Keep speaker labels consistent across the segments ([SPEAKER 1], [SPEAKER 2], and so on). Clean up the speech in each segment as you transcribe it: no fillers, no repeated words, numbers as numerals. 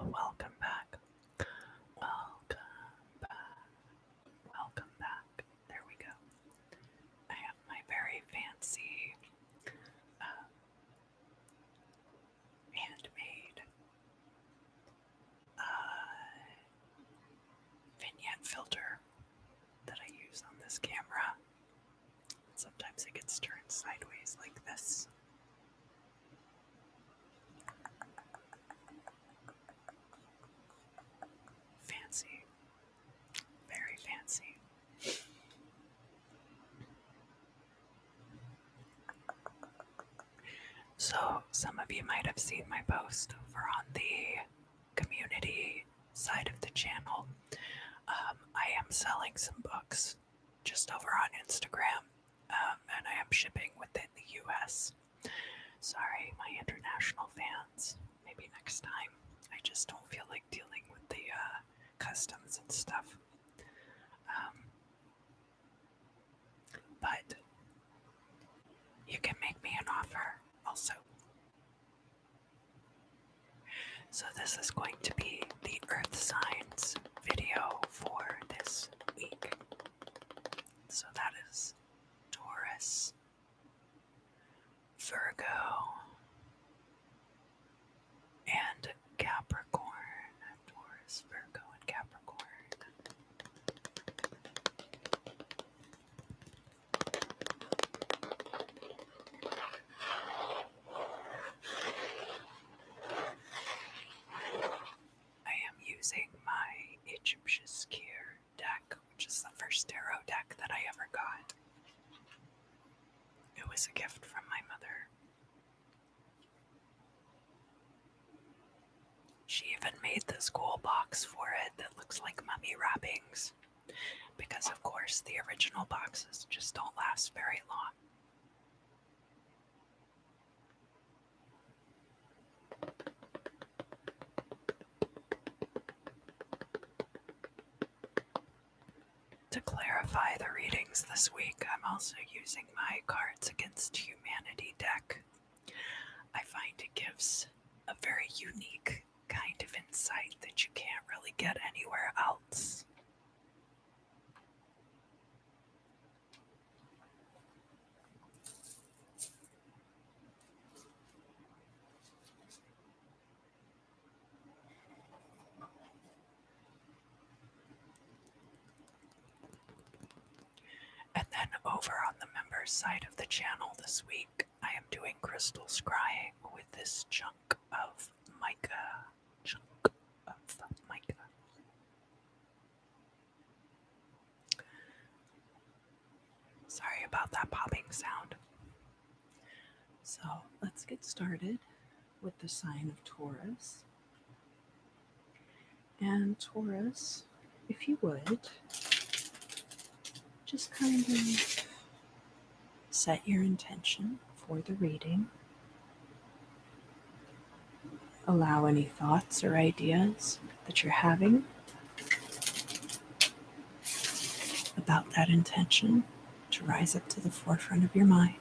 [SPEAKER 1] Welcome back. Welcome back. Welcome back. There we go. I have my very fancy handmade vignette filter that I use on this camera. Sometimes it gets turned sideways like this. Fancy. Very fancy. So, some of you might have seen my post over on the community side of the channel. I am selling some books just over on Instagram, and I am shipping within the US. Sorry, my international fans. Maybe next time. I just don't feel like dealing with the customs and stuff. But you can make me an offer also. So this is going to be the Earth Signs video for this week. So that is Taurus, Virgo, and Capricorn. Taurus, Virgo, and Capricorn. I am using my Egyptian deck, which is the first tarot deck that I ever got. It was a gift from my mother. She even made this cool box for it that looks like mummy wrappings, because of course the original boxes just don't last very long. To clarify the readings this week, I'm also using my Cards Against Humanity deck. I find it gives a very unique kind of insight that you can't really get anywhere else. And then over on the members side of the channel this week, I am doing crystal scrying with this chunk of mica. Sorry about that popping sound. So let's get started with the sign of Taurus. And Taurus, if you would, just kind of set your intention for the reading. Allow any thoughts or ideas that you're having about that intention to rise up to the forefront of your mind.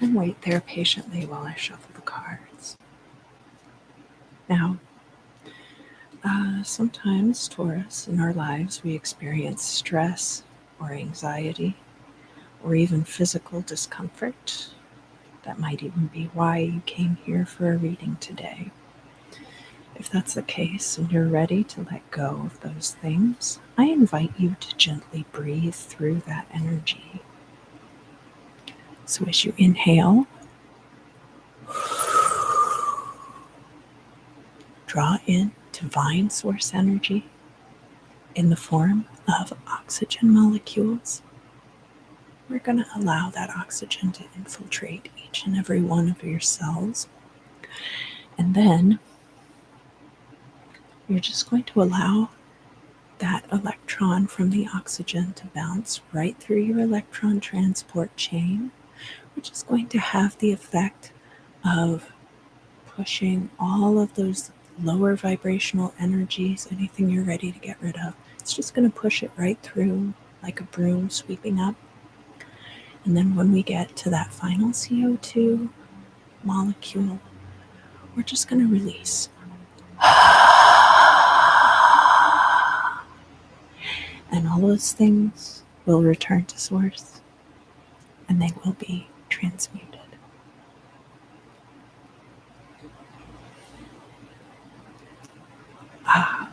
[SPEAKER 1] And wait there patiently while I shuffle the cards. Now, sometimes, Taurus, in our lives, we experience stress or anxiety or even physical discomfort. That might even be why you came here for a reading today. If that's the case and you're ready to let go of those things, I invite you to gently breathe through that energy. So as you inhale, draw in divine source energy in the form of oxygen molecules. We're going to allow that oxygen to infiltrate each and every one of your cells. And then you're just going to allow that electron from the oxygen to bounce right through your electron transport chain, which is going to have the effect of pushing all of those lower vibrational energies, anything you're ready to get rid of. It's just going to push it right through like a broom sweeping up. And then when we get to that final CO2, molecule, we're just going to release. And all those things will return to source and they will be transmuted.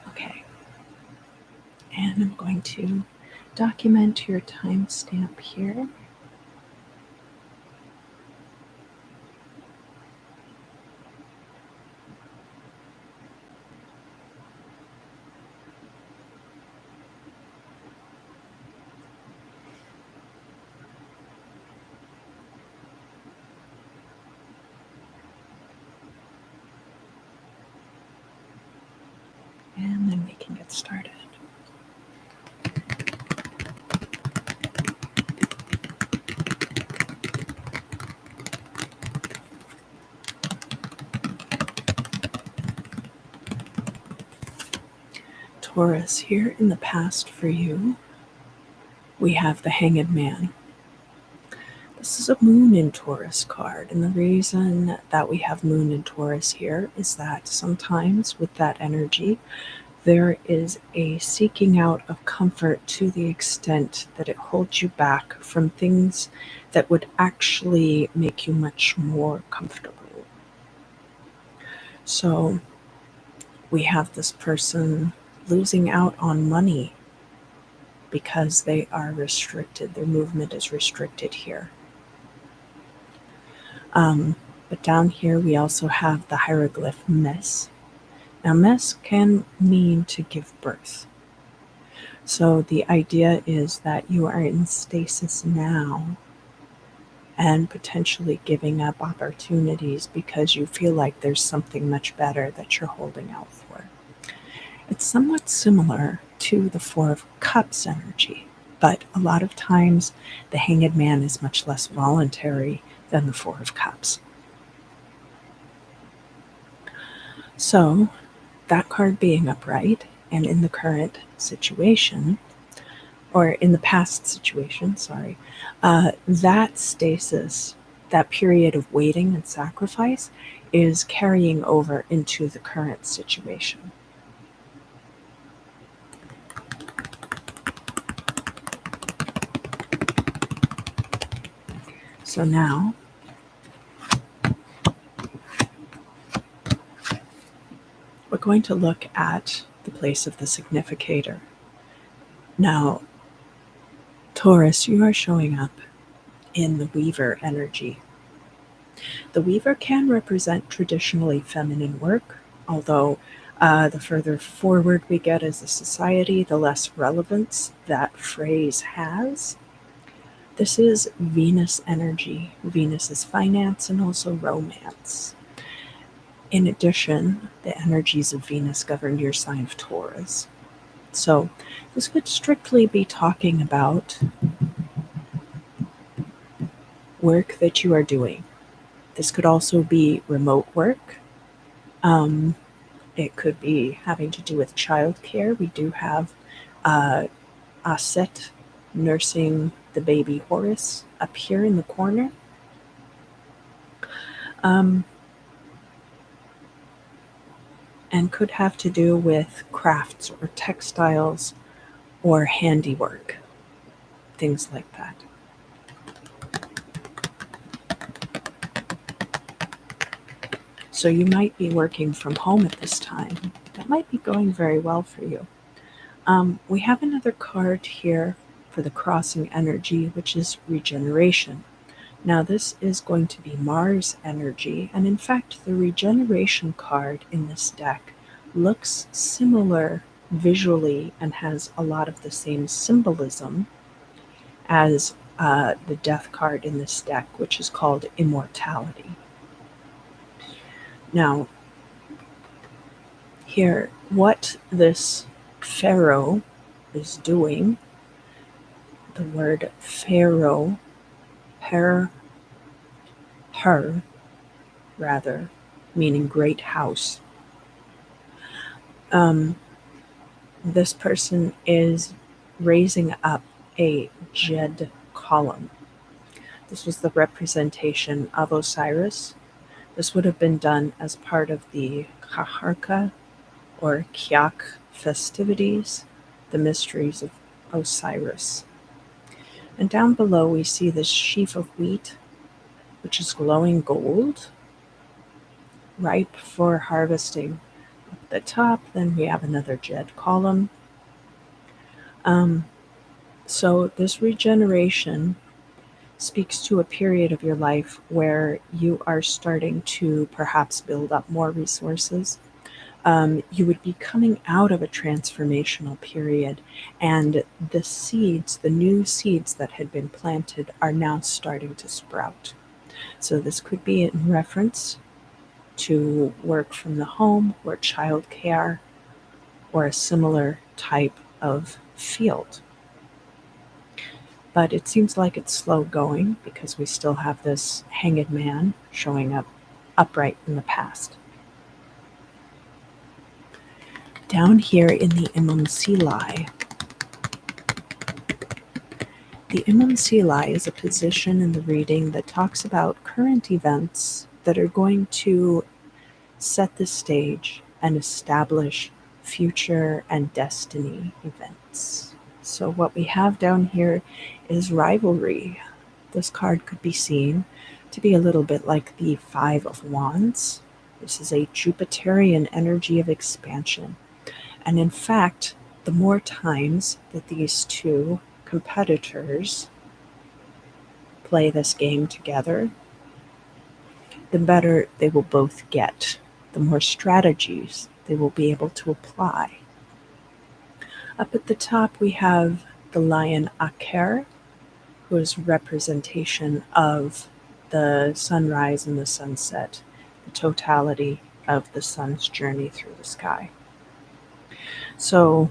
[SPEAKER 1] Okay. And I'm going to document your timestamp here. And then we can get started. Taurus, here in the past for you, we have the Hanged Man. This is a Moon in Taurus card, and the reason that we have Moon in Taurus here is that sometimes with that energy, there is a seeking out of comfort to the extent that it holds you back from things that would actually make you much more comfortable. So we have this person losing out on money because they are restricted. Their movement is restricted here. But down here we also have the hieroglyph Mes. Now Mes can mean to give birth. So the idea is that you are in stasis now and potentially giving up opportunities because you feel like there's something much better that you're holding out for. It's somewhat similar to the Four of Cups energy, but a lot of times the Hanged Man is much less voluntary than the Four of Cups. So that card being upright and in the current situation, or in the past situation, sorry, that stasis, that period of waiting and sacrifice is carrying over into the current situation. So now, we're going to look at the place of the significator. Now, Taurus, you are showing up in the Weaver energy. The Weaver can represent traditionally feminine work, although the further forward we get as a society, the less relevance that phrase has. This is Venus energy. Venus is finance and also romance. In addition, the energies of Venus govern your sign of Taurus. So this could strictly be talking about work that you are doing. This could also be remote work. It could be having to do with childcare. We do have Aset nursing the baby Horus up here in the corner. And could have to do with crafts or textiles or handiwork, things like that. So you might be working from home at this time. That might be going very well for you. We have another card here for the crossing energy, which is regeneration. Now this is going to be Mars energy, and in fact the regeneration card in this deck looks similar visually and has a lot of the same symbolism as the death card in this deck, which is called immortality. Now, here, what this pharaoh is doing, the word pharaoh, her, rather, meaning great house. This person is raising up a Jed column. This was the representation of Osiris, This would have been done as part of the Kaharka or Kyak festivities, the mysteries of Osiris. And down below we see this sheaf of wheat, which is glowing gold, ripe for harvesting. Up at the top, then we have another jed column. So this regeneration speaks to a period of your life where you are starting to perhaps build up more resources. You would be coming out of a transformational period, and the seeds, the new seeds that had been planted, are now starting to sprout. So this could be in reference to work from the home or childcare or a similar type of field. But it seems like it's slow going because we still have this hanged man showing up upright in the past. Down here in the Imam Silai, the Imam Silai is a position in the reading that talks about current events that are going to set the stage and establish future and destiny events. So what we have down here is rivalry. This card could be seen to be a little bit like the Five of Wands. This is a Jupiterian energy of expansion. And in fact, the more times that these two competitors play this game together, the better they will both get, the more strategies they will be able to apply. Up at the top, we have the lion Aker, who is representation of the sunrise and the sunset, the totality of the sun's journey through the sky. So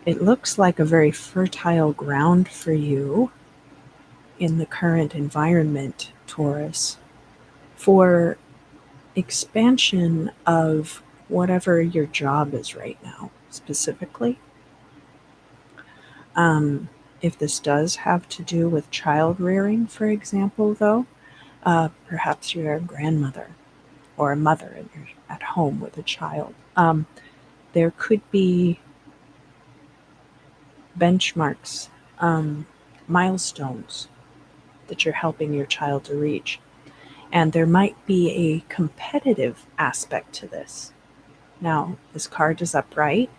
[SPEAKER 1] it looks like a very fertile ground for you in the current environment, Taurus, for expansion of whatever your job is right now, specifically. If this does have to do with child rearing, for example, though, perhaps you're a grandmother or a mother and you're at home with a child. There could be benchmarks, milestones that you're helping your child to reach. And there might be a competitive aspect to this. Now, this card is upright,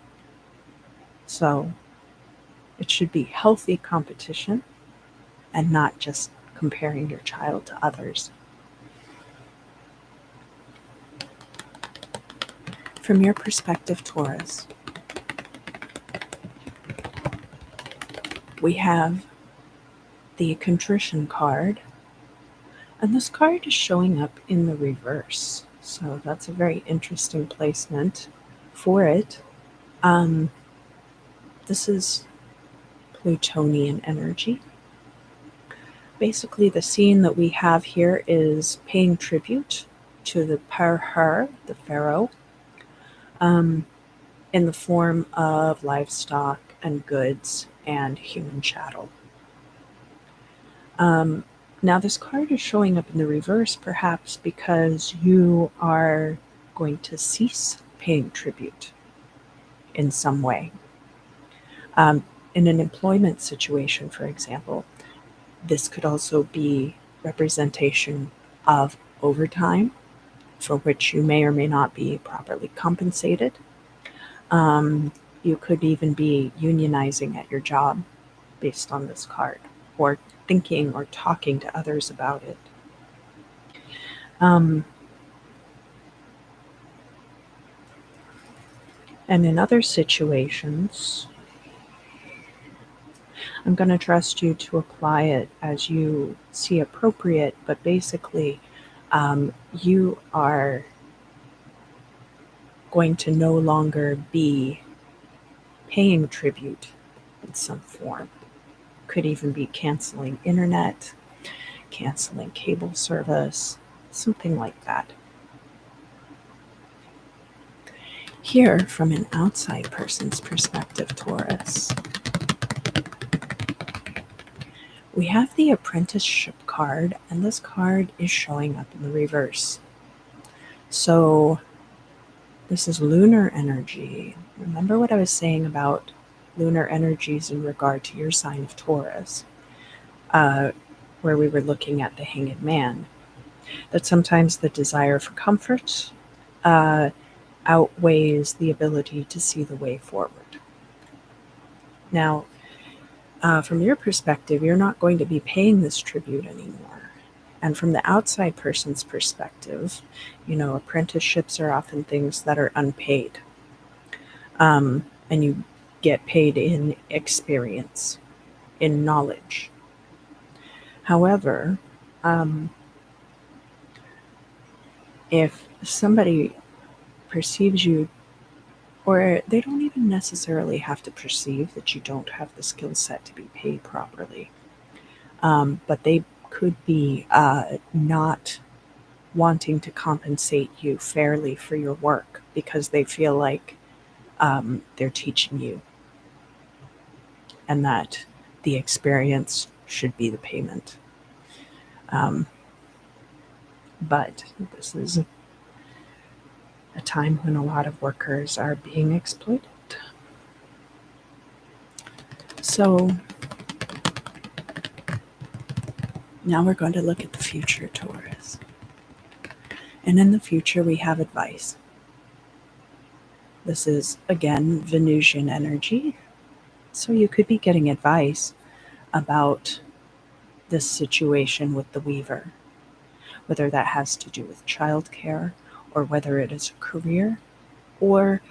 [SPEAKER 1] so it should be healthy competition and not just comparing your child to others. From your perspective, Taurus, we have the contrition card, and this card is showing up in the reverse. So that's a very interesting placement for it. This is Plutonian energy. Basically, the scene that we have here is paying tribute to the Parher, the pharaoh, in the form of livestock and goods and human chattel. Now, this card is showing up in the reverse, perhaps because you are going to cease paying tribute in some way. In an employment situation, for example, this could also be representation of overtime for which you may or may not be properly compensated. You could even be unionizing at your job based on this card, or thinking or talking to others about it. And in other situations, I'm going to trust you to apply it as you see appropriate, but basically, you are going to no longer be paying tribute in some form. Could even be canceling internet, canceling cable service, something like that. Here, from an outside person's perspective, Taurus, We have the apprenticeship card, and this card is showing up in the reverse. So this is lunar energy. Remember what I was saying about lunar energies in regard to your sign of Taurus, where we were looking at the Hanged Man, that sometimes the desire for comfort outweighs the ability to see the way forward. Now, from your perspective, you're not going to be paying this tribute anymore. And from the outside person's perspective, apprenticeships are often things that are unpaid. And you get paid in experience, in knowledge. However, if somebody perceives you, or they don't even necessarily have to perceive that you don't have the skill set to be paid properly, but they could be not wanting to compensate you fairly for your work because they feel like they're teaching you and that the experience should be the payment. But this is a time when a lot of workers are being exploited. So now we're going to look at the future, Taurus. And in the future, we have advice. This is, again, Venusian energy. So you could be getting advice about this situation with the weaver, whether that has to do with childcare or whether it is a career or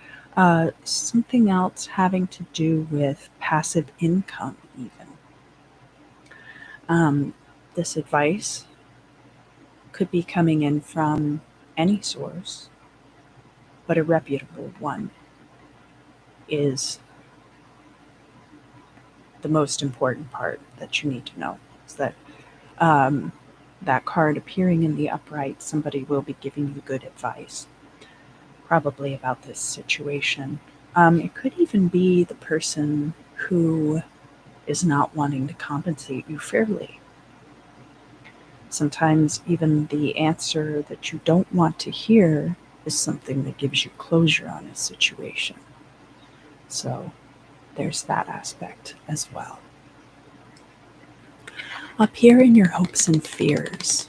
[SPEAKER 1] something else having to do with passive income even. This advice could be coming in from any source, but a reputable one is the most important part that you need to know. Is that that card appearing in the upright, somebody will be giving you good advice, probably about this situation. It could even be the person who is not wanting to compensate you fairly. Sometimes even the answer that you don't want to hear is something that gives you closure on a situation. So there's that aspect as well. Up here in your hopes and fears,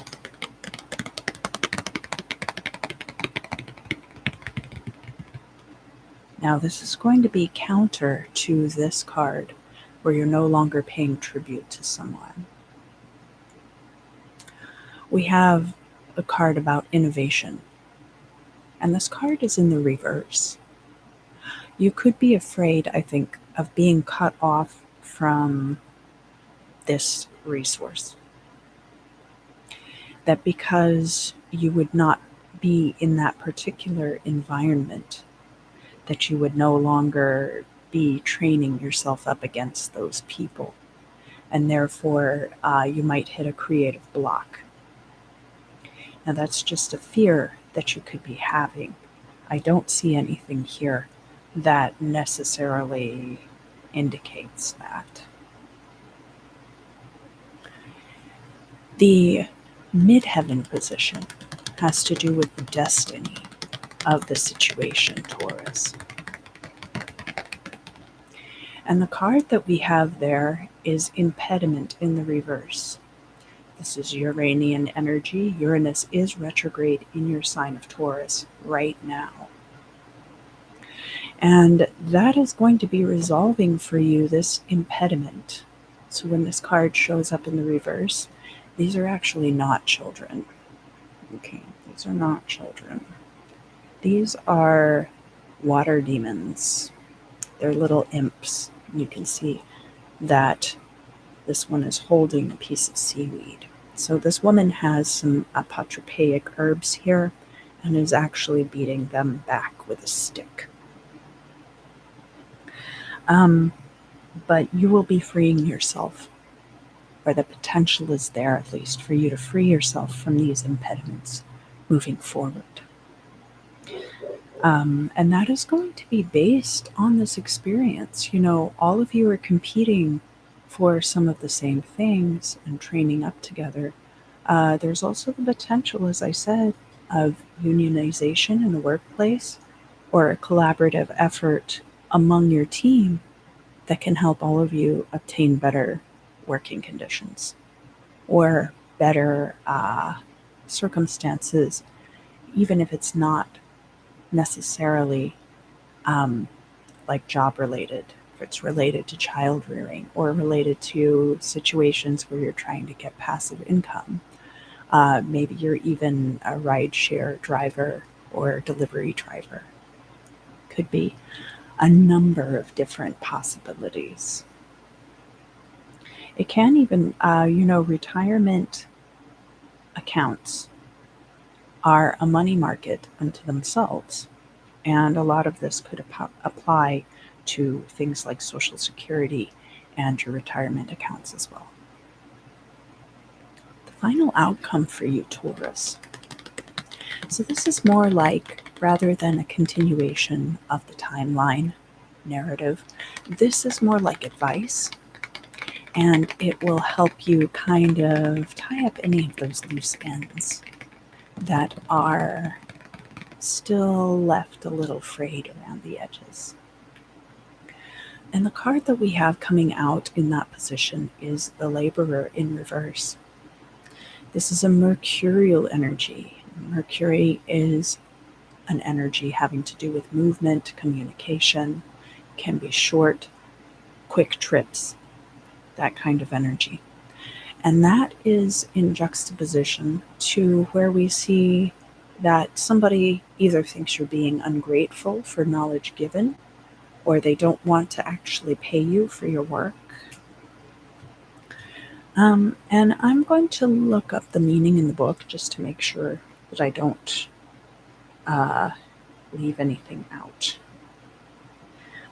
[SPEAKER 1] now this is going to be counter to this card where you're no longer paying tribute to someone. We have a card about innovation, and this card is in the reverse. You could be afraid, I think, of being cut off from this resource. That because you would not be in that particular environment, that you would no longer be training yourself up against those people. And therefore, you might hit a creative block. Now, that's just a fear that you could be having. I don't see anything here that necessarily indicates that. The midheaven position has to do with the destiny of the situation, Taurus. And the card that we have there is impediment in the reverse. This is Uranian energy. Uranus is retrograde in your sign of Taurus right now. And that is going to be resolving for you this impediment. So when this card shows up in the reverse, these are actually not children. Okay, these are not children. These are water demons. They're little imps. You can see that this one is holding a piece of seaweed. So this woman has some apotropaic herbs here and is actually beating them back with a stick. But you will be freeing yourself, or the potential is there at least for you to free yourself from these impediments moving forward. And that is going to be based on this experience. All of you are competing for some of the same things and training up together. There's also the potential, as I said, of unionization in the workplace or a collaborative effort among your team that can help all of you obtain better working conditions or better circumstances, even if it's not necessarily like job related. If it's related to child rearing or related to situations where you're trying to get passive income. Maybe you're even a rideshare driver or delivery driver. Could be a number of different possibilities. It can even, retirement accounts are a money market unto themselves. And a lot of this could apply to things like Social Security and your retirement accounts as well. The final outcome for you, Taurus. So this is more like, rather than a continuation of the timeline narrative, this is more like advice, and it will help you kind of tie up any of those loose ends that are still left a little frayed around the edges. And the card that we have coming out in that position is the Laborer in reverse. This is a mercurial energy. Mercury is an energy having to do with movement, communication, can be short, quick trips, that kind of energy. And that is in juxtaposition to where we see that somebody either thinks you're being ungrateful for knowledge given, or they don't want to actually pay you for your work. And I'm going to look up the meaning in the book just to make sure that I don't leave anything out.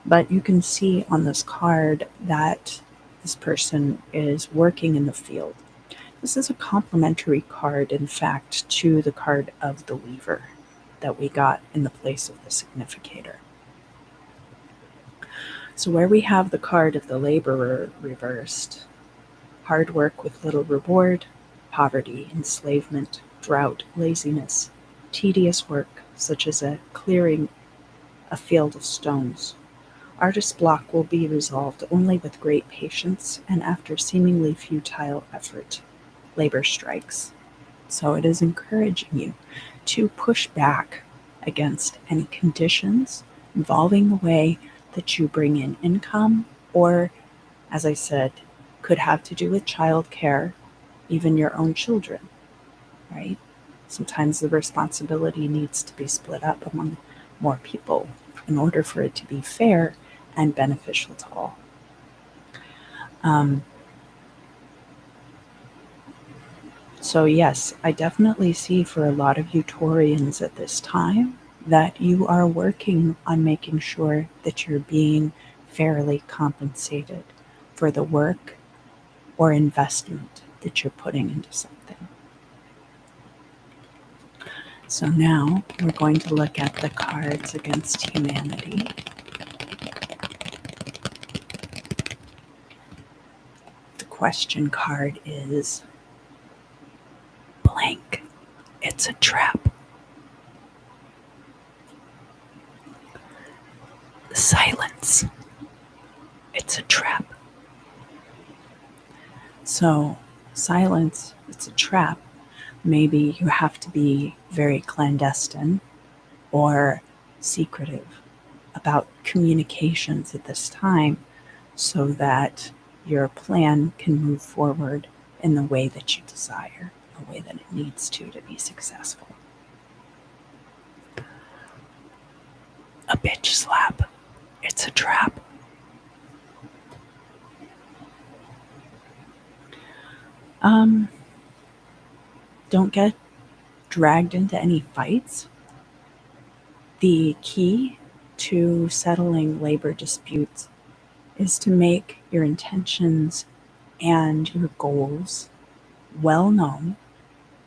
[SPEAKER 1] But you can see on this card that this person is working in the field. This is a complementary card, in fact, to the card of the Weaver that we got in the place of the significator. So where we have the card of the Laborer reversed, hard work with little reward, poverty, enslavement, drought, laziness, tedious work, such as clearing a field of stones. Artist's block will be resolved only with great patience and after seemingly futile effort. Labor strikes. So it is encouraging you to push back against any conditions involving the way that you bring in income, or, as I said, could have to do with childcare, even your own children, right? Sometimes the responsibility needs to be split up among more people in order for it to be fair and beneficial to all. So yes, I definitely see for a lot of you Taurians at this time that you are working on making sure that you're being fairly compensated for the work or investment that you're putting into something. So now we're going to look at the cards against humanity. The question card is blank. It's a trap. Silence. It's a trap. So, silence, it's a trap. Maybe you have to be very clandestine or secretive about communications at this time so that your plan can move forward in the way that you desire, the way that it needs to be successful. A bitch slap. It's a trap. Don't get dragged into any fights. The key to settling labor disputes is to make your intentions and your goals well known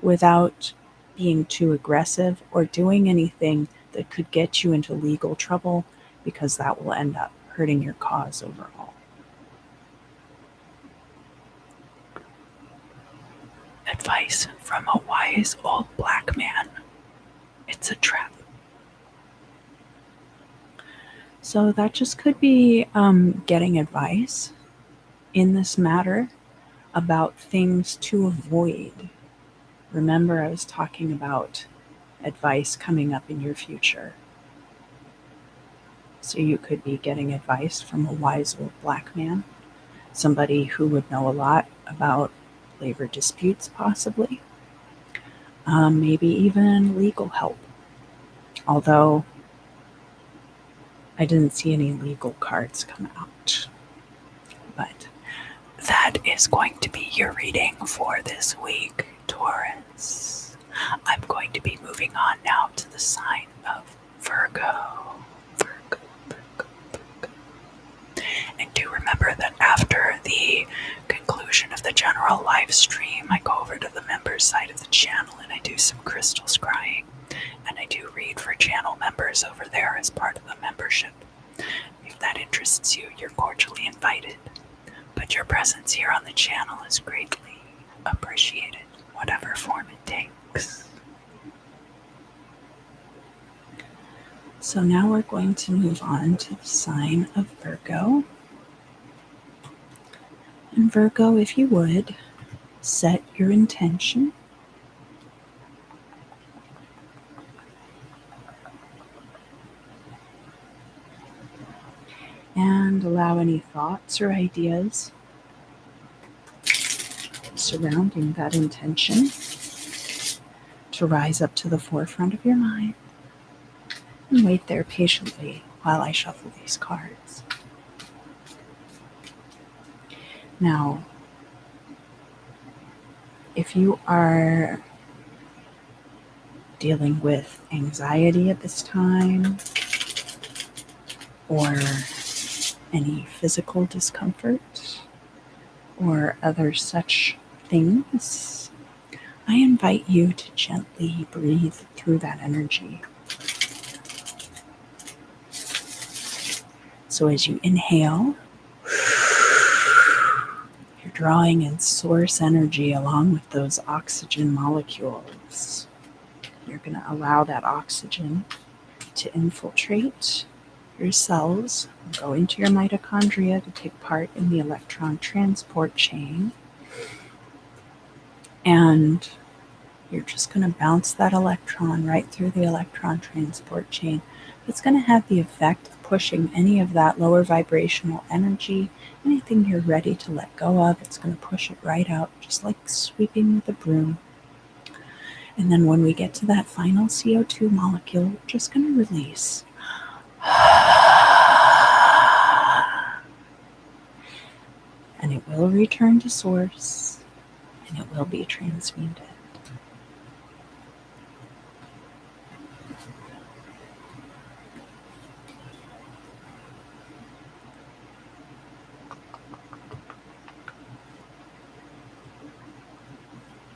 [SPEAKER 1] without being too aggressive or doing anything that could get you into legal trouble, because that will end up hurting your cause overall. advice from a wise old black man. It's a trap. So that just could be getting advice in this matter about things to avoid. Remember, I was talking about advice coming up in your future. So you could be getting advice from a wise old black man, somebody who would know a lot about labor disputes, possibly, maybe even legal help. Although I didn't see any legal cards come out. But that is going to be your reading for this week, Taurus. I'm going to be moving on now to the sign of Virgo. And do remember that after the conclusion of the general live stream, I go over to the members side of the channel and I do some crystal scrying. And I do read for channel members over there as part of the membership. If that interests you, you're cordially invited. But your presence here on the channel is greatly appreciated, whatever form it takes. So now we're going to move on to the sign of Virgo. And Virgo, if you would, set your intention. And allow any thoughts or ideas surrounding that intention to rise up to the forefront of your mind. And wait there patiently while I shuffle these cards. Now, if you are dealing with anxiety at this time, or any physical discomfort, or other such things, I invite you to gently breathe through that energy. So as you inhale, you're drawing in source energy along with those oxygen molecules. You're going to allow that oxygen to infiltrate your cells, go into your mitochondria to take part in the electron transport chain. And you're just going to bounce that electron right through the electron transport chain. It's going to have the effect of pushing any of that lower vibrational energy, anything you're ready to let go of, it's going to push it right out, just like sweeping with a broom. And then when we get to that final CO2 molecule, we're just going to release. And it will return to source, and it will be transmuted.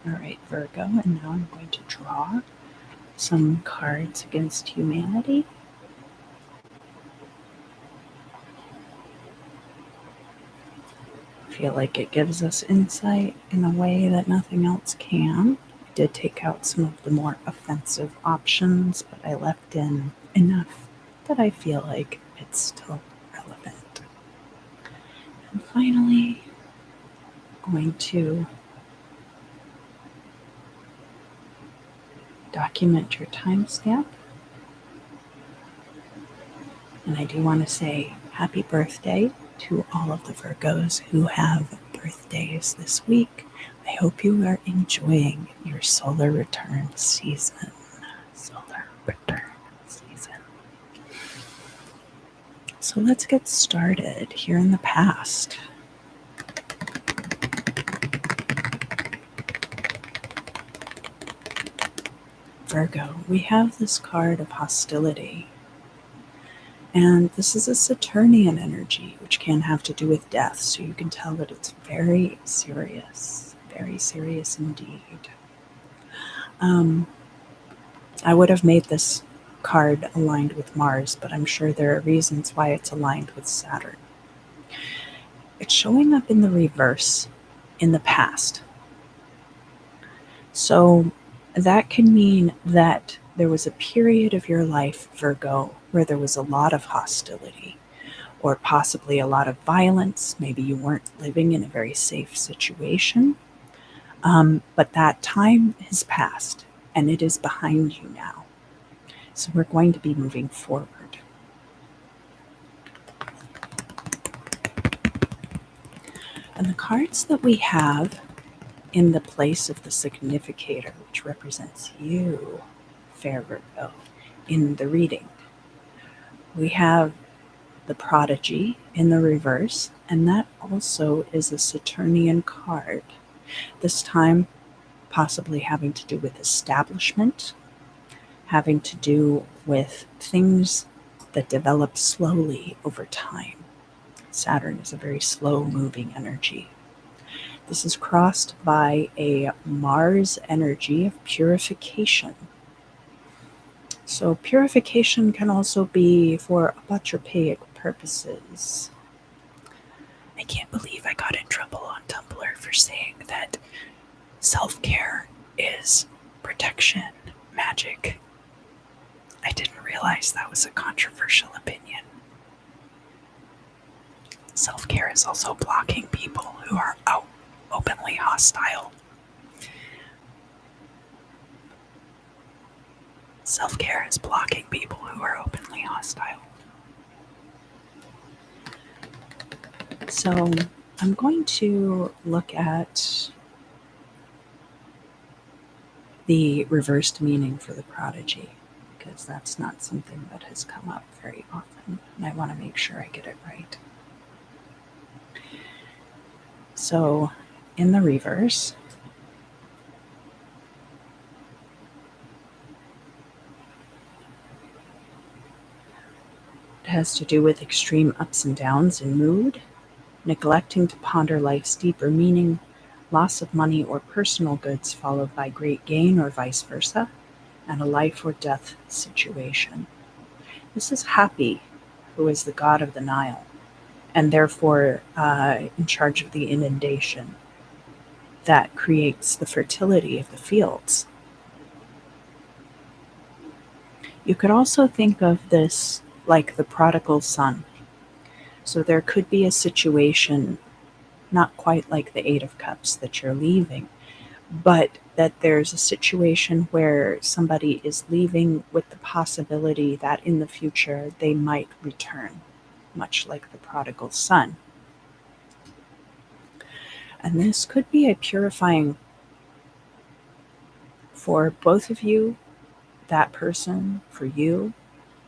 [SPEAKER 1] All right, Virgo, and now I'm going to draw some cards against humanity. I feel like it gives us insight in a way that nothing else can. I did take out some of the more offensive options, but I left in enough that I feel like it's still relevant. And finally, I'm going to document your timestamp. And I do want to say happy birthday to all of the Virgos who have birthdays this week. I hope you are enjoying your solar return season. Solar return season. So let's get started here in the past. Virgo, we have this card of hostility. And this is a Saturnian energy, which can have to do with death. So you can tell that it's very serious indeed. I would have made this card aligned with Mars, but I'm sure there are reasons why it's aligned with Saturn. It's showing up in the reverse in the past. So that can mean that there was a period of your life, Virgo, where there was a lot of hostility or possibly a lot of violence. Maybe you weren't living in a very safe situation. But that time has passed and it is behind you now. So we're going to be moving forward. And the cards that we have in the place of the significator, which represents you, fair Virgo, in the reading, we have the prodigy in the reverse, and that also is a Saturnian card. This time, possibly having to do with establishment, having to do with things that develop slowly over time. Saturn is a very slow moving energy. This is crossed by a Mars energy of purification. So purification can also be for apotropaic purposes. I can't believe I got in trouble on Tumblr for saying that self-care is protection magic. I didn't realize that was a controversial opinion. Self-care is also blocking people who are openly hostile. Self-care is blocking people who are openly hostile. So I'm going to look at the reversed meaning for the prodigy, because that's not something that has come up very often, and I want to make sure I get it right. So in the reverse, it has to do with extreme ups and downs in mood, neglecting to ponder life's deeper meaning, loss of money or personal goods followed by great gain or vice versa, and a life or death situation. This is Happy, who is the god of the Nile, and therefore in charge of the inundation that creates the fertility of the fields. You could also think of this like the prodigal son. So there could be a situation, not quite like the Eight of Cups that you're leaving, but that there's a situation where somebody is leaving with the possibility that in the future they might return, much like the prodigal son. And this could be a purifying for both of you, that person, for you.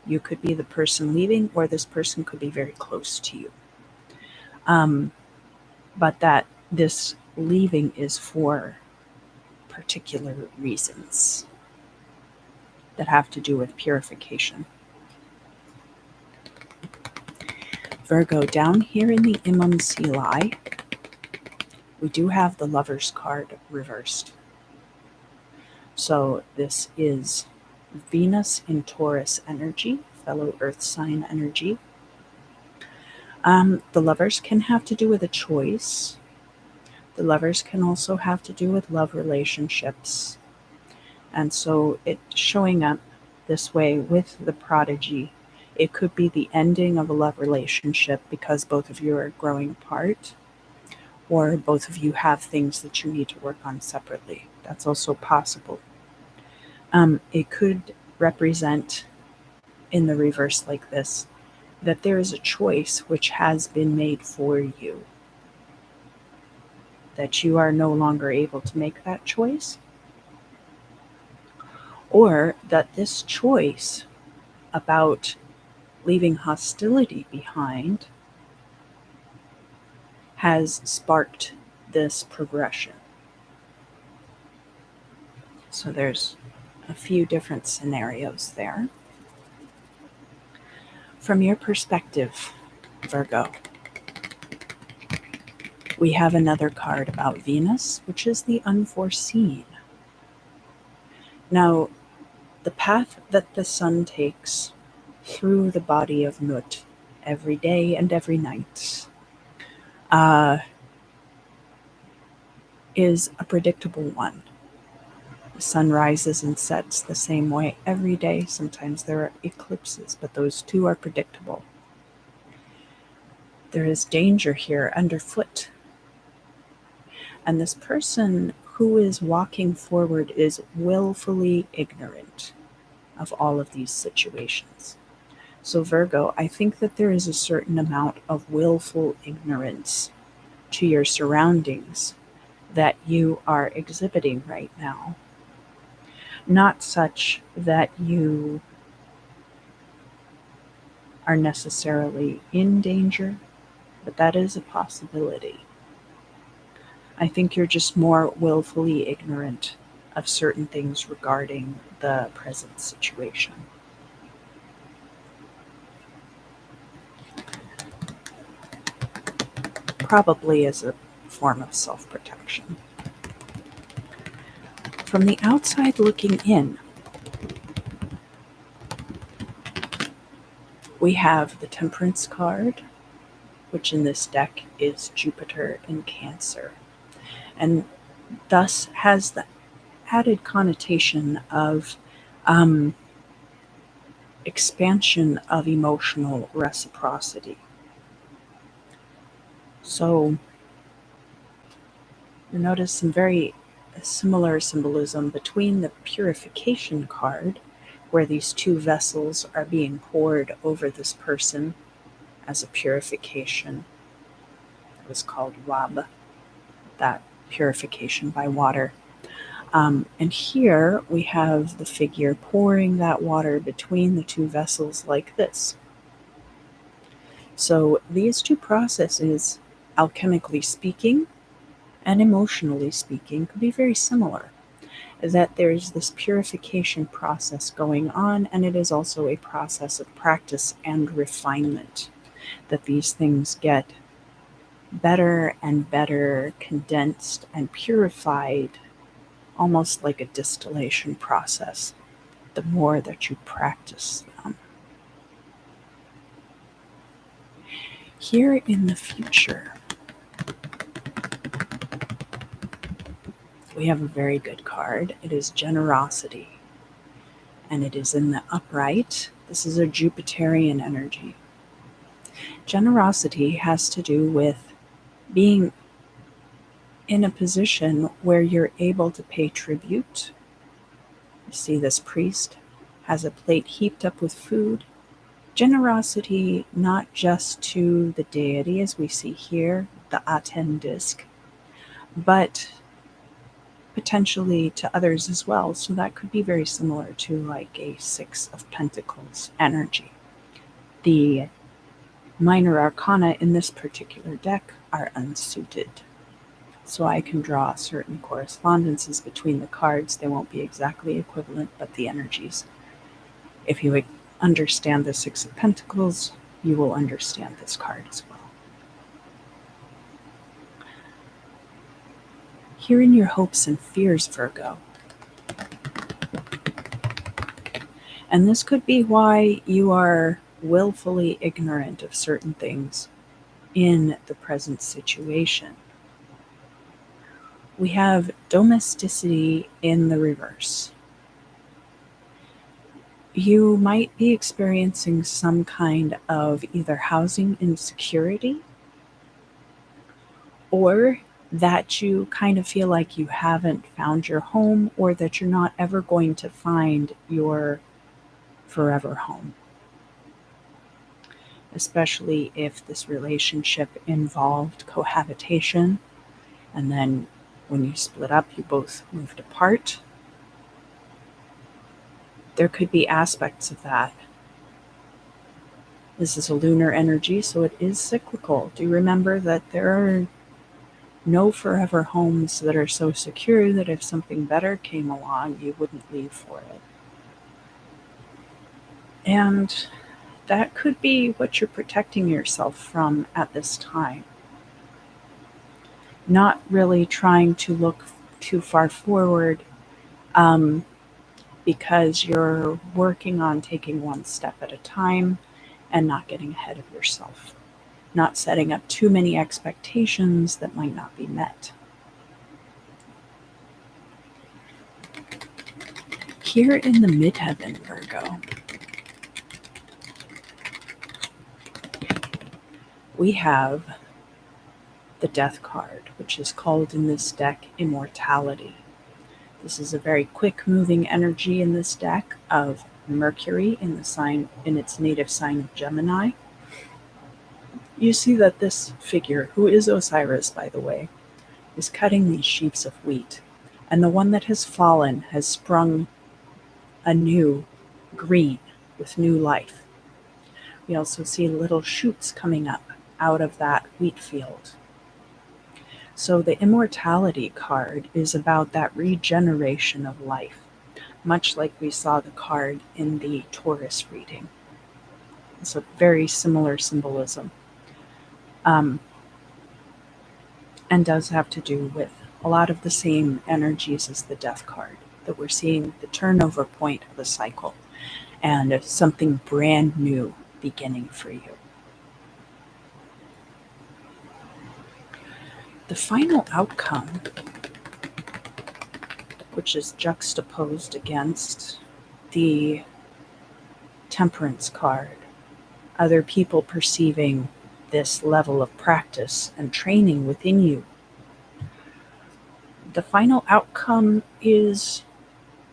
[SPEAKER 1] You could be the person leaving, or this person could be very close to you. But that this leaving is for particular reasons that have to do with purification. Virgo, down here in the Imam Silai, we do have the Lover's card reversed. So this is Venus in Taurus energy, fellow Earth sign energy. The Lovers can have to do with a choice. The Lovers can also have to do with love relationships. And so it's showing up this way with the prodigy. It could be the ending of a love relationship because both of you are growing apart, or both of you have things that you need to work on separately. That's also possible. It could represent, in the reverse like this, that there is a choice which has been made for you, that you are no longer able to make that choice, or that this choice about leaving hostility behind has sparked this progression. So there's a few different scenarios there. From your perspective, Virgo, we have another card about Venus, which is the unforeseen. Now, the path that the sun takes through the body of Nut every day and every night is a predictable one. The sun rises and sets the same way every day. Sometimes there are eclipses, but those two are predictable. There is danger here underfoot. And this person who is walking forward is willfully ignorant of all of these situations. So, Virgo, I think that there is a certain amount of willful ignorance to your surroundings that you are exhibiting right now. Not such that you are necessarily in danger, but that is a possibility. I think you're just more willfully ignorant of certain things regarding the present situation. Probably as a form of self-protection. From the outside looking in, we have the Temperance card, which in this deck is Jupiter in Cancer, and thus has the added connotation of expansion of emotional reciprocity. So you notice some very similar symbolism between the Purification card, where these two vessels are being poured over this person as a purification. It was called Wab, that purification by water. And here we have the figure pouring that water between the two vessels like this. So these two processes, alchemically speaking and emotionally speaking, could be very similar. That there's this purification process going on, and it is also a process of practice and refinement. That these things get better and better condensed and purified, almost like a distillation process, the more that you practice them. Here in the future, we have a very good card. It is Generosity, and it is in the upright. This is a Jupiterian energy. Generosity has to do with being in a position where you're able to pay tribute. You see this priest has a plate heaped up with food. Generosity not just to the deity, as we see here, the Aten disc, but potentially to others as well. So that could be very similar to like a Six of Pentacles energy. The minor arcana in this particular deck are unsuited. So I can draw certain correspondences between the cards. They won't be exactly equivalent, but the energies. If you understand the Six of Pentacles, you will understand this card as well. Here in your hopes and fears, Virgo. And this could be why you are willfully ignorant of certain things in the present situation. We have domesticity in the reverse. You might be experiencing some kind of either housing insecurity, or that you kind of feel like you haven't found your home, or that you're not ever going to find your forever home. Especially if this relationship involved cohabitation, and then when you split up, you both moved apart. There could be aspects of that. This is a lunar energy, so it is cyclical. Do remember that there are no forever homes that are so secure that if something better came along, you wouldn't leave for it. And that could be what you're protecting yourself from at this time. Not really trying to look too far forward, because you're working on taking one step at a time and not getting ahead of yourself. Not setting up too many expectations that might not be met. Here in the midheaven, Virgo, we have the Death card, which is called in this deck Immortality. This is a very quick moving energy in this deck of Mercury in its native sign of Gemini. You see that this figure, who is Osiris, by the way, is cutting these sheaves of wheat, and the one that has fallen has sprung anew, green, with new life. We also see little shoots coming up out of that wheat field. So the Immortality card is about that regeneration of life, much like we saw the card in the Taurus reading. It's a very similar symbolism. And does have to do with a lot of the same energies as the Death card, that we're seeing the turnover point of a cycle and something brand new beginning for you. The final outcome, which is juxtaposed against the Temperance card, other people perceiving this level of practice and training within you. The final outcome is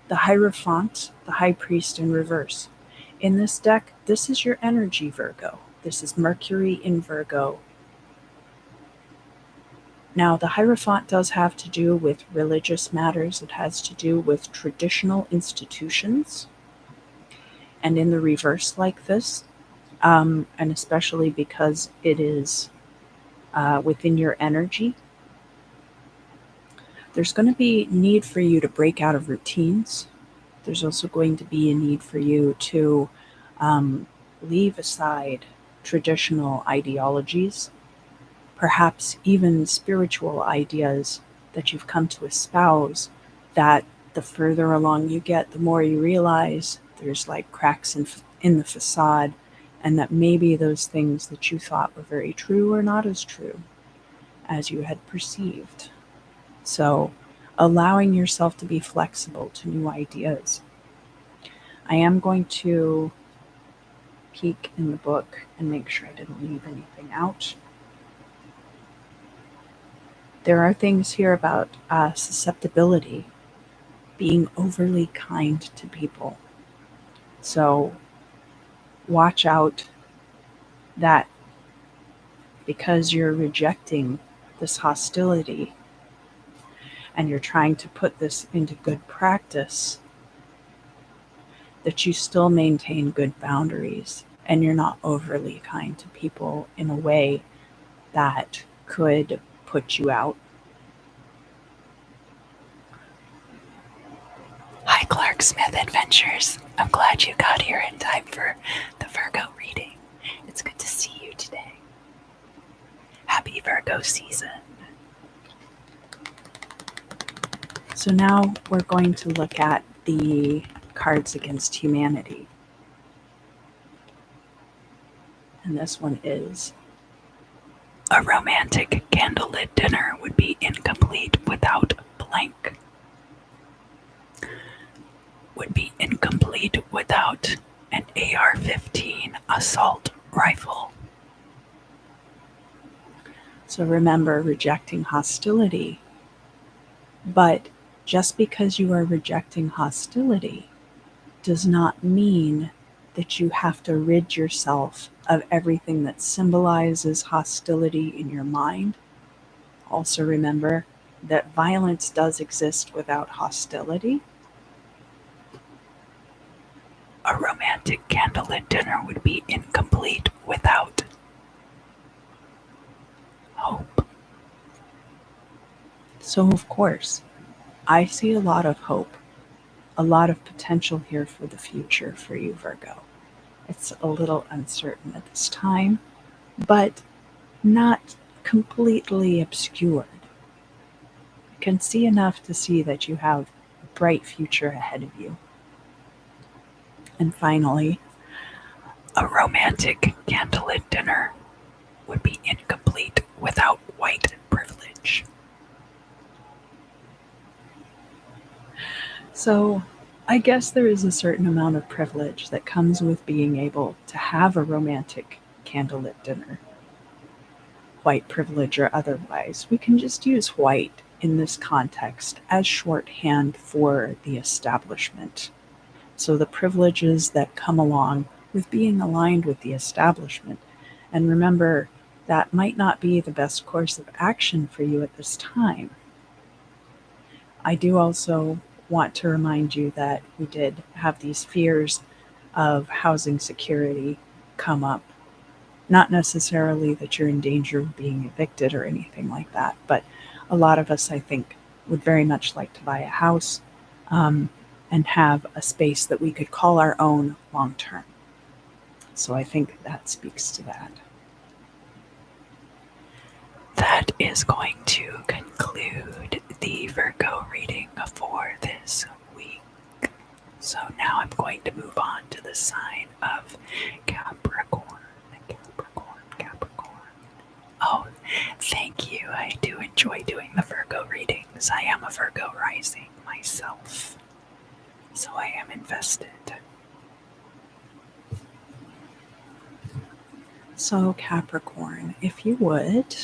[SPEAKER 1] the Hierophant, the High Priest in reverse. In this deck, this is your energy, Virgo. This is Mercury in Virgo. Now, the Hierophant does have to do with religious matters. It has to do with traditional institutions. And in the reverse like this, and especially because it is within your energy, there's going to be need for you to break out of routines. There's also going to be a need for you to leave aside traditional ideologies, perhaps even spiritual ideas that you've come to espouse, that the further along you get, the more you realize there's like cracks in the facade, and that maybe those things that you thought were very true are not as true as you had perceived. So allowing yourself to be flexible to new ideas. I am going to peek in the book and make sure I didn't leave anything out. There are things here about susceptibility, being overly kind to people. So watch out that because you're rejecting this hostility and you're trying to put this into good practice, that you still maintain good boundaries and you're not overly kind to people in a way that could put you out. Hi, Clark Smith Adventures. I'm glad you got here in time for the Virgo reading. It's good to see you today. Happy Virgo season. So now we're going to look at the cards against humanity. And this one is: a romantic candlelit dinner would be incomplete without blank. Would be incomplete without an AR-15 assault rifle. So remember, rejecting hostility. But just because you are rejecting hostility does not mean that you have to rid yourself of everything that symbolizes hostility in your mind. Also remember that violence does exist without hostility. A romantic candlelit dinner would be incomplete without hope. So, of course, I see a lot of hope, a lot of potential here for the future for you, Virgo. It's a little uncertain at this time, but not completely obscured. You can see enough to see that you have a bright future ahead of you. And finally, a romantic candlelit dinner would be incomplete without white privilege. So I guess there is a certain amount of privilege that comes with being able to have a romantic candlelit dinner. White privilege or otherwise, we can just use white in this context as shorthand for the establishment. So the privileges that come along with being aligned with the establishment. And remember, that might not be the best course of action for you at this time. I do also want to remind you that we did have these fears of housing security come up. Not necessarily that you're in danger of being evicted or anything like that, but a lot of us, I think, would very much like to buy a house and have a space that we could call our own long term. So I think that speaks to that. That is going to conclude the Virgo reading for this week. So now I'm going to move on to the sign of Capricorn. Capricorn. Oh, thank you. I do enjoy doing the Virgo readings. I am a Virgo rising myself, so I am invested. So Capricorn, if you would,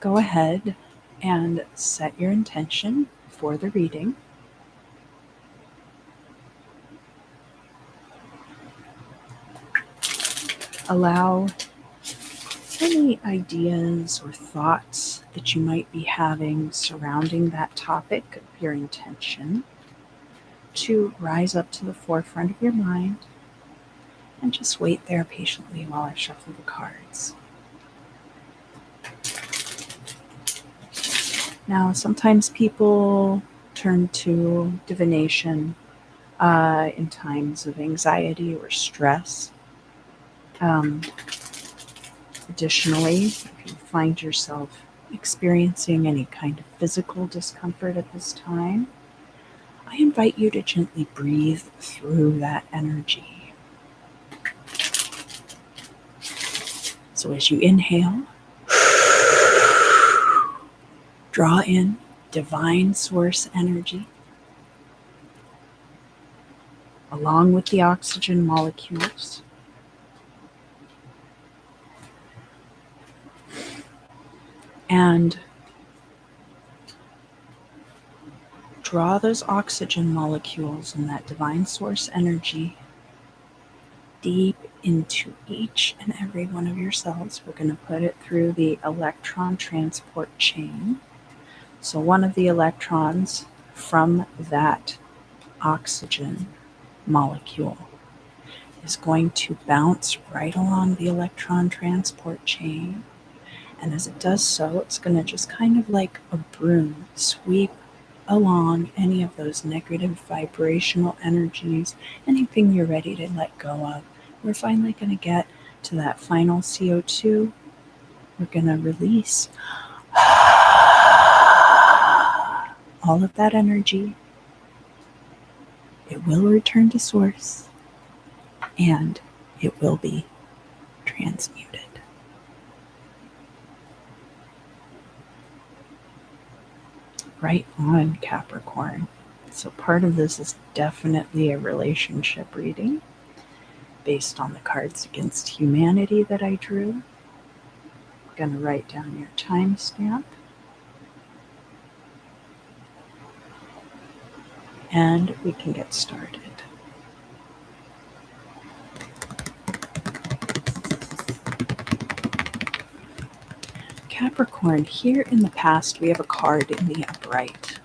[SPEAKER 1] go ahead and set your intention for the reading. Allow any ideas or thoughts that you might be having surrounding that topic of your intention to rise up to the forefront of your mind, and just wait there patiently while I shuffle the cards. Now, sometimes people turn to divination in times of anxiety or stress. Additionally, if you find yourself experiencing any kind of physical discomfort at this time, I invite you to gently breathe through that energy. So as you inhale, draw in divine source energy along with the oxygen molecules. And draw those oxygen molecules and that divine source energy deep into each and every one of your cells. We're going to put it through the electron transport chain. So one of the electrons from that oxygen molecule is going to bounce right along the electron transport chain. And as it does so, it's going to just kind of like a broom sweep along any of those negative vibrational energies, anything you're ready to let go of. We're finally going to get to that final CO2. We're going to release all of that energy. It will return to source, and it will be transmuted. Right on, Capricorn. So part of this is definitely a relationship reading based on the cards against humanity that I drew. I'm going to write down your timestamp. And we can get started. Capricorn, here in the past, we have a card in the upright.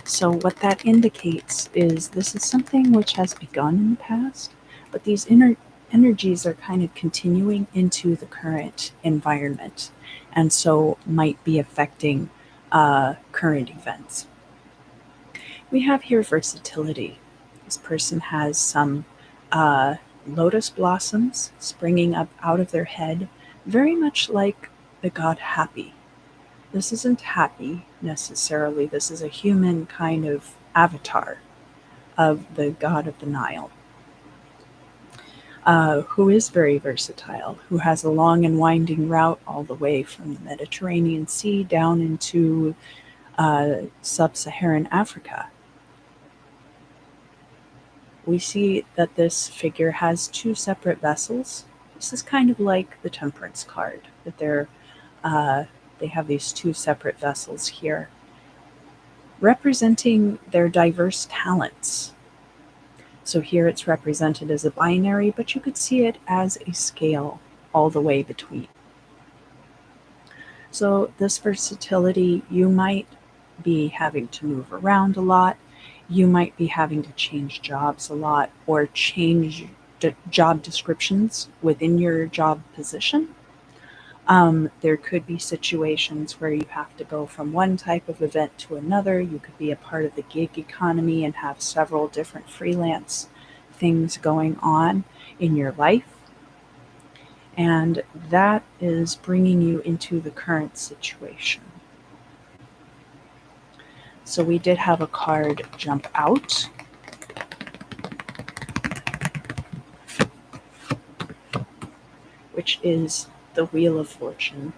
[SPEAKER 1] So what that indicates is this is something which has begun in the past, but these energies are kind of continuing into the current environment, and so might be affecting current events. We have here versatility. This person has some lotus blossoms springing up out of their head, very much like the god Happy. This isn't Happy necessarily. This is a human kind of avatar of the god of the Nile, who is very versatile, who has a long and winding route all the way from the Mediterranean Sea down into sub-Saharan Africa. we see that this figure has two separate vessels. This is kind of like the Temperance card, that they have these two separate vessels here, representing their diverse talents. So here it's represented as a binary, but you could see it as a scale all the way between. So this versatility, you might be having to move around a lot. You might be having to change jobs a lot or change job descriptions within your job position. There could be situations where you have to go from one type of event to another. You could be a part of the gig economy and have several different freelance things going on in your life. And that is bringing you into the current situation. So we did have a card jump out. Which is the Wheel of Fortune.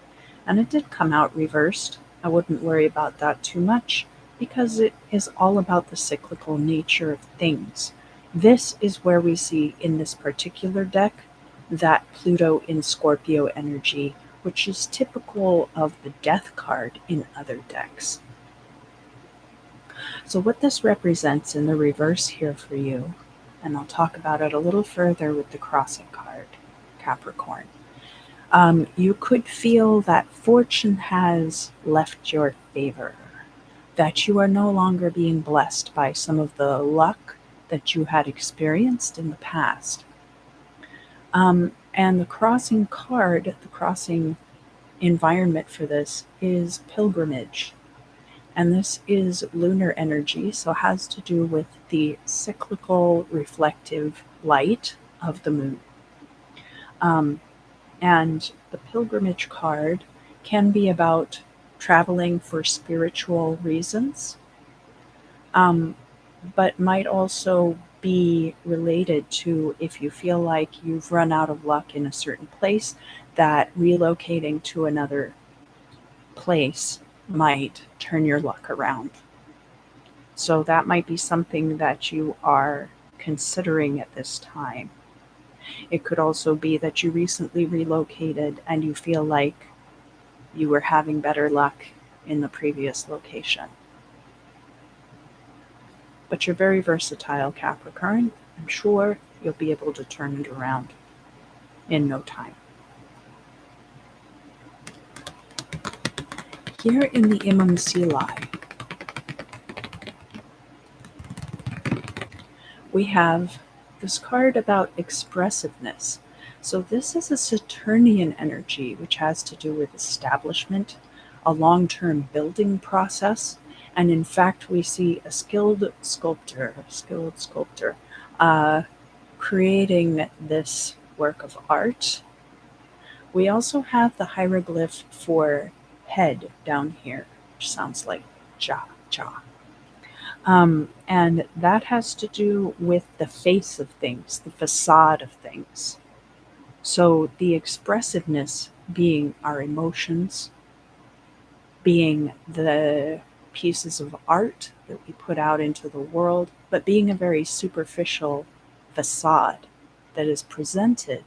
[SPEAKER 1] And it did come out reversed. I wouldn't worry about that too much because it is all about the cyclical nature of things. This is where we see in this particular deck that Pluto in Scorpio energy, which is typical of the Death card in other decks. So what this represents in the reverse here for you, and I'll talk about it a little further with the crossing card, Capricorn. You could feel that fortune has left your favor, that you are no longer being blessed by some of the luck that you had experienced in the past. And the crossing card, the crossing environment for this is pilgrimage. And this is lunar energy, so it has to do with the cyclical reflective light of the moon. And the pilgrimage card can be about traveling for spiritual reasons, but might also be related to if you feel like you've run out of luck in a certain place, that relocating to another place might turn your luck around. So that might be something that you are considering at this time. It could also be that you recently relocated and you feel like you were having better luck in the previous location. But you're very versatile, Capricorn. I'm sure you'll be able to turn it around in no time. Here in the Imam Silai, we have this card about expressiveness. So this is a Saturnian energy, which has to do with establishment, a long-term building process, and in fact, we see a skilled sculptor creating this work of art. We also have the hieroglyph for head down here, which sounds like ja. And that has to do with the face of things, the facade of things. So the expressiveness being our emotions, being the pieces of art that we put out into the world, but being a very superficial facade that is presented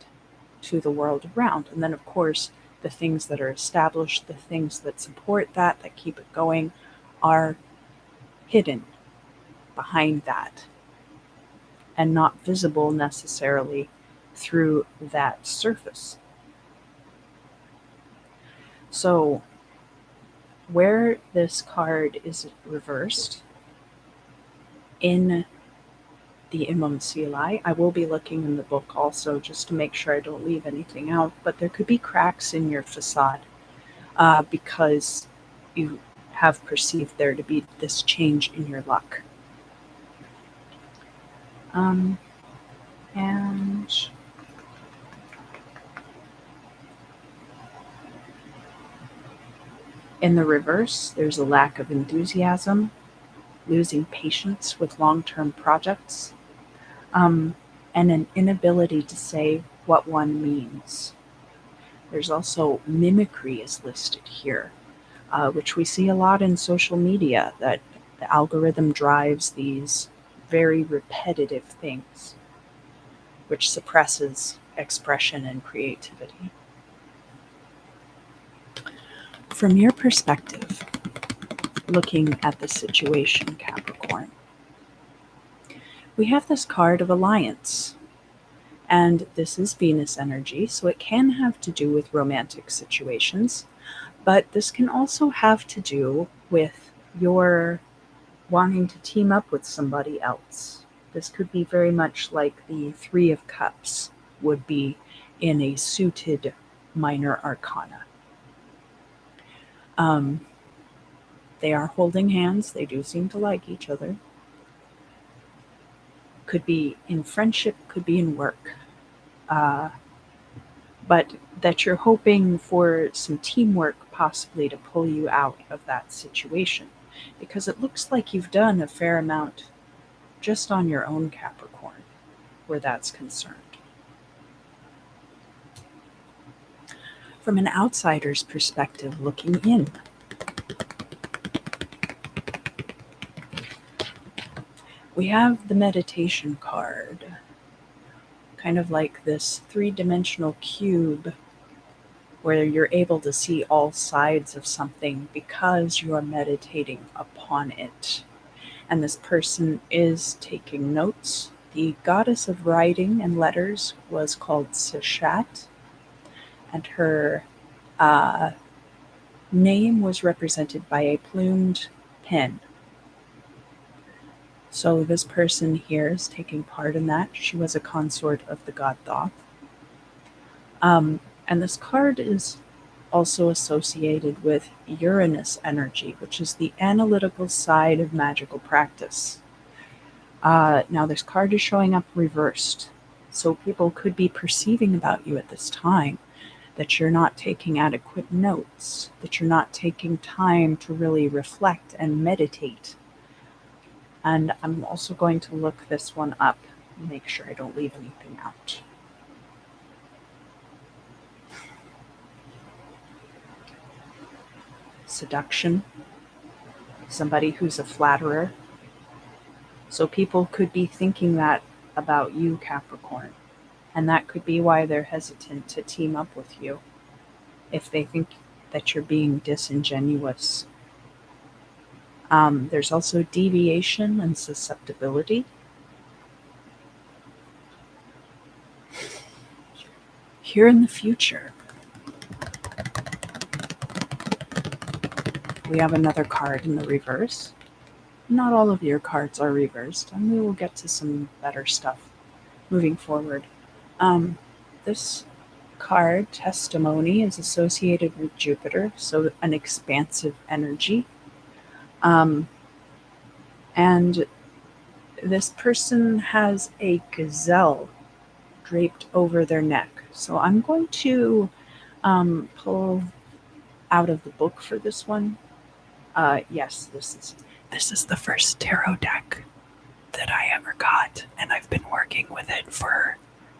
[SPEAKER 1] to the world around. And then, of course, the things that are established, the things that support that keep it going, are hidden behind that and not visible necessarily through that surface. So where this card is reversed in the Imam Silai, I will be looking in the book also just to make sure I don't leave anything out, but there could be cracks in your facade because you have perceived there to be this change in your luck. And in the reverse, there's a lack of enthusiasm, losing patience with long-term projects, and an inability to say what one means. There's also mimicry is listed here, which we see a lot in social media, that the algorithm drives these very repetitive things, which suppresses expression and creativity. From your perspective, looking at the situation, Capricorn, we have this card of alliance. And this is Venus energy, so it can have to do with romantic situations, but this can also have to do with your wanting to team up with somebody else. This could be very much like the Three of Cups would be in a suited minor arcana. They are holding hands. They do seem to like each other. Could be in friendship, could be in work. But that you're hoping for some teamwork possibly to pull you out of that situation. Because it looks like you've done a fair amount just on your own, Capricorn, where that's concerned. From an outsider's perspective, looking in, we have the meditation card, kind of like this three-dimensional cube where you're able to see all sides of something because you are meditating upon it. And this person is taking notes. The goddess of writing and letters was called Seshat, and her name was represented by a plumed pen. So this person here is taking part in that. She was a consort of the god Thoth. And this card is also associated with Uranus energy, which is the analytical side of magical practice. Now this card is showing up reversed. So people could be perceiving about you at this time that you're not taking adequate notes, that you're not taking time to really reflect and meditate. And I'm also going to look this one up and make sure I don't leave anything out. Seduction, somebody who's a flatterer. So people could be thinking that about you, Capricorn. And that could be why they're hesitant to team up with you, if they think that you're being disingenuous. There's also deviation and susceptibility. Here in the future, we have another card in the reverse. Not all of your cards are reversed, and we will get to some better stuff moving forward. This card, testimony, is associated with Jupiter, so an expansive energy. And this person has a gazelle draped over their neck. So I'm going to pull out of the book for this one. Yes, this is the first tarot deck that I ever got, and I've been working with it for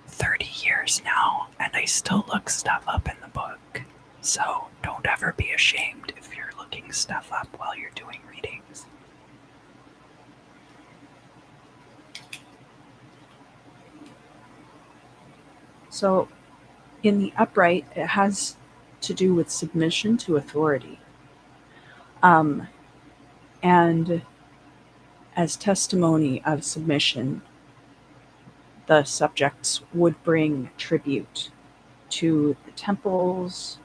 [SPEAKER 1] 30 years now, and I still look stuff up in the book. So don't ever be ashamed if you're looking stuff up while you're doing readings. So in the upright, it has to do with submission to authority. And as testimony of submission, the subjects would bring tribute to the temples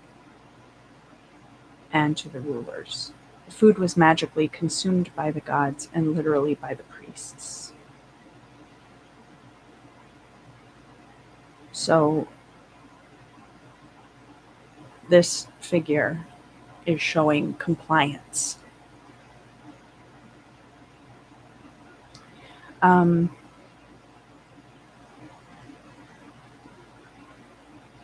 [SPEAKER 1] and to the rulers. The food was magically consumed by the gods and literally by the priests. So this figure is showing compliance.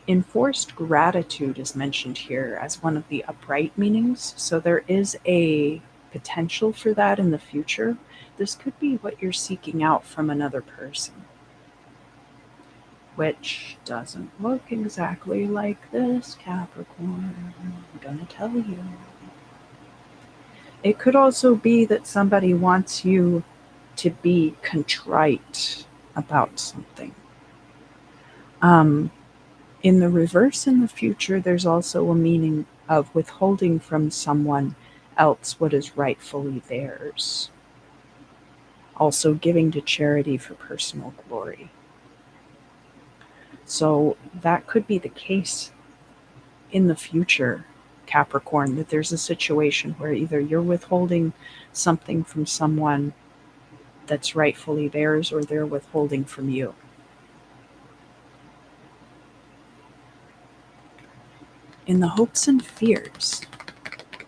[SPEAKER 1] Enforced gratitude is mentioned here as one of the upright meanings, so there is a potential for that in the future. This could be what you're seeking out from another person, which doesn't look exactly like this, Capricorn. I'm gonna tell you. It could also be that somebody wants you to be contrite about something. Um, in the reverse, in the future, there's also a meaning of withholding from someone else what is rightfully theirs. Also, giving to charity for personal glory. So, that could be the case in the future, Capricorn, that there's a situation where either you're withholding something from someone that's rightfully theirs or they're withholding from you. In the hopes and fears,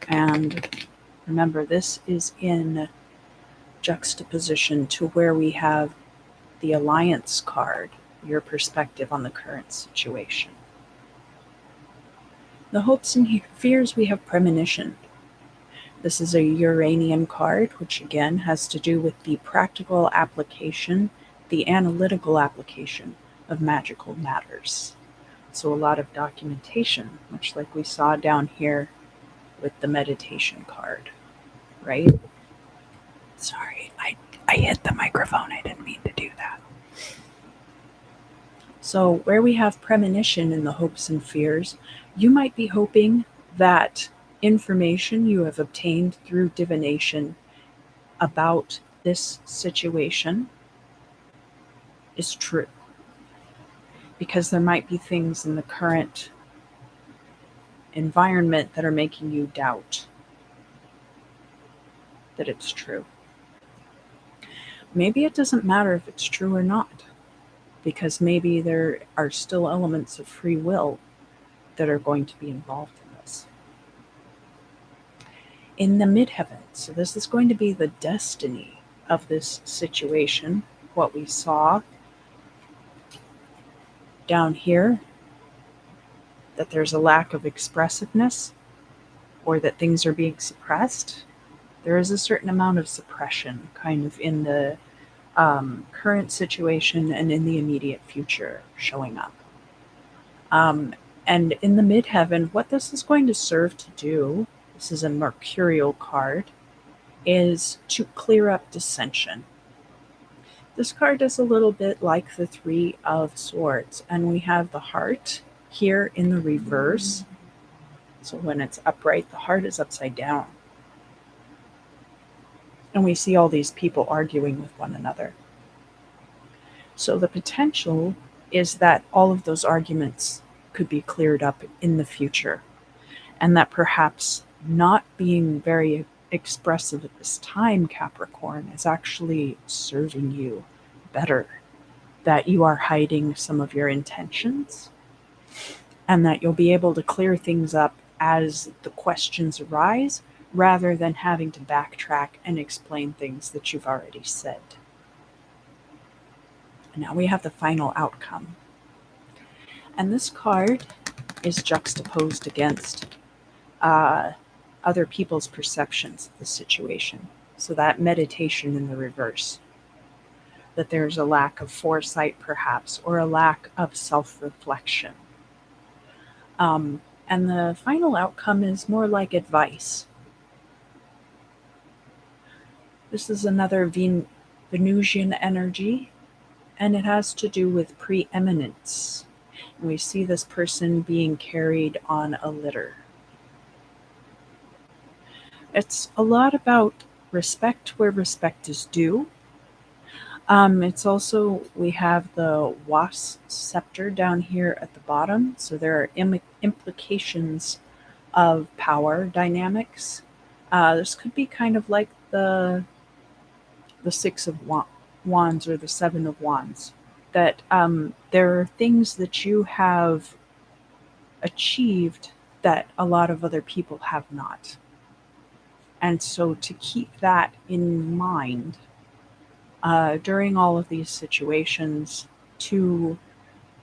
[SPEAKER 1] and remember, this is in juxtaposition to where we have the alliance card, your perspective on the current situation. The hopes and fears, we have premonition. This is a Uranian card, which again has to do with the practical application, the analytical application of magical matters. So a lot of documentation, much like we saw down here with the meditation card, right? Sorry, I hit the microphone. I didn't mean to do that. So where we have premonition in the hopes and fears, you might be hoping that information you have obtained through divination about this situation is true. Because there might be things in the current environment that are making you doubt that it's true. Maybe it doesn't matter if it's true or not, because maybe there are still elements of free will that are going to be involved in this. In the midheaven, so this is going to be the destiny of this situation, what we saw down here, that there's a lack of expressiveness or that things are being suppressed. There is a certain amount of suppression kind of in the current situation and in the immediate future showing up. And in the midheaven, what this is going to serve to do, this is a mercurial card, is to clear up dissension. This card is a little bit like the Three of Swords, and we have the heart here in the reverse. So when it's upright, the heart is upside down. And we see all these people arguing with one another. So the potential is that all of those arguments could be cleared up in the future, and that perhaps not being very expressive at this time, Capricorn, is actually serving you better, that you are hiding some of your intentions, and that you'll be able to clear things up as the questions arise, rather than having to backtrack and explain things that you've already said. And now we have the final outcome. And this card is juxtaposed against other people's perceptions of the situation. So that meditation in the reverse, that there's a lack of foresight perhaps, or a lack of self-reflection. And the final outcome is more like advice. This is another Venusian energy, and it has to do with preeminence. And we see this person being carried on a litter. It's a lot about respect where respect is due. It's also, we have the wasp scepter down here at the bottom. So there are implications of power dynamics. This could be kind of like the Six of Wands or the Seven of Wands. That there are things that you have achieved that a lot of other people have not. And so to keep that in mind during all of these situations, to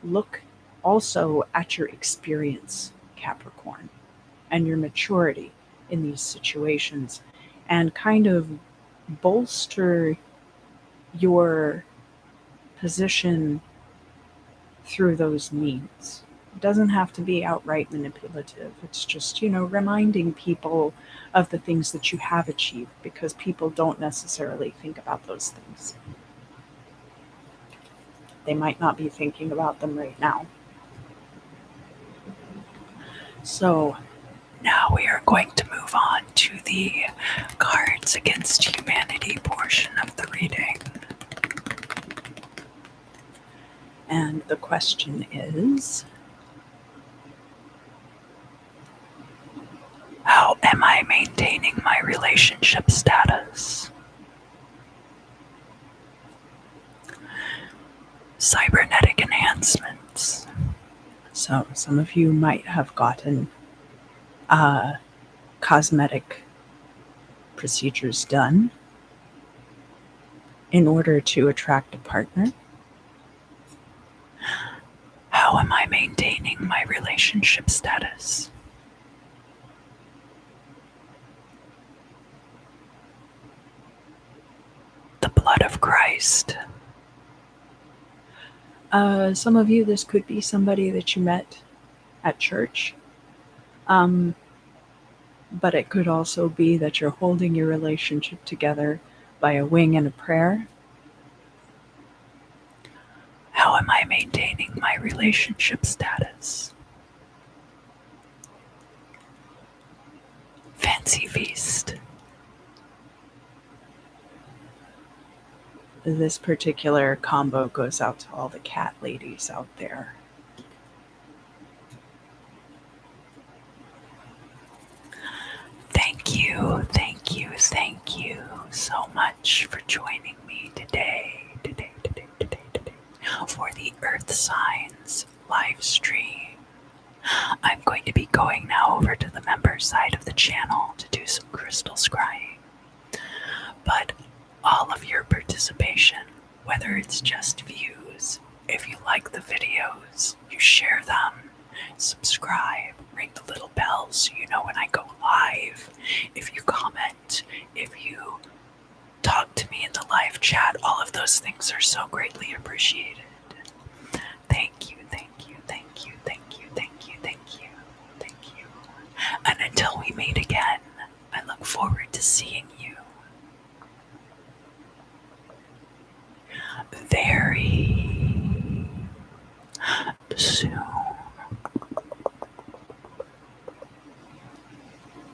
[SPEAKER 1] look also at your experience, Capricorn, and your maturity in these situations, and kind of bolster your position through those means. It doesn't have to be outright manipulative. It's just, reminding people of the things that you have achieved, because people don't necessarily think about those things. They might not be thinking about them right now. So now we are going to move on to the Cards Against Humanity portion of the reading. And the question is, how am I maintaining my relationship status? Cybernetic enhancements. So some of you might have gotten cosmetic procedures done in order to attract a partner. How am I maintaining my relationship status? The blood of Christ. Some of you, this could be somebody that you met at church. But it could also be that you're holding your relationship together by a wing and a prayer. How am I maintaining my relationship status? Fancy feast. This particular combo goes out to all the cat ladies out there. Thank you so much for joining me today for the Earth Signs live stream. I'm going to be going now over to the member side of the channel to do some crystal scrying. But all of your participation, whether it's just views, if you like the videos, you share them, subscribe, ring the little bell so you know when I go live, if you comment, if you talk to me in the live chat, all of those things are so greatly appreciated. Thank you. And until we meet again, I look forward to seeing you very